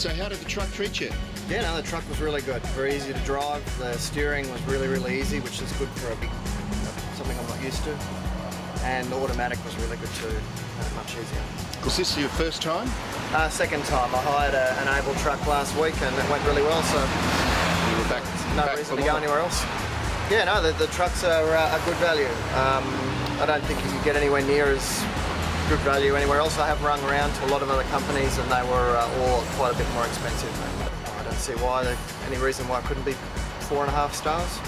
So how did the truck treat you? Yeah, no, the truck was really good. Very easy to drive. The steering was really, really easy, which is good for a big, something I'm not used to. And the automatic was really good too, much easier. Was this your first time? Second time. I hired an Abel truck last week and it went really well, so You were back. no reason to go anywhere else. Yeah, no, the trucks are a good value. I don't think you can get anywhere near as good value anywhere else. I have rung around to a lot of other companies and they were all quite a bit more expensive. I don't see why, any reason why it couldn't be 4.5 stars.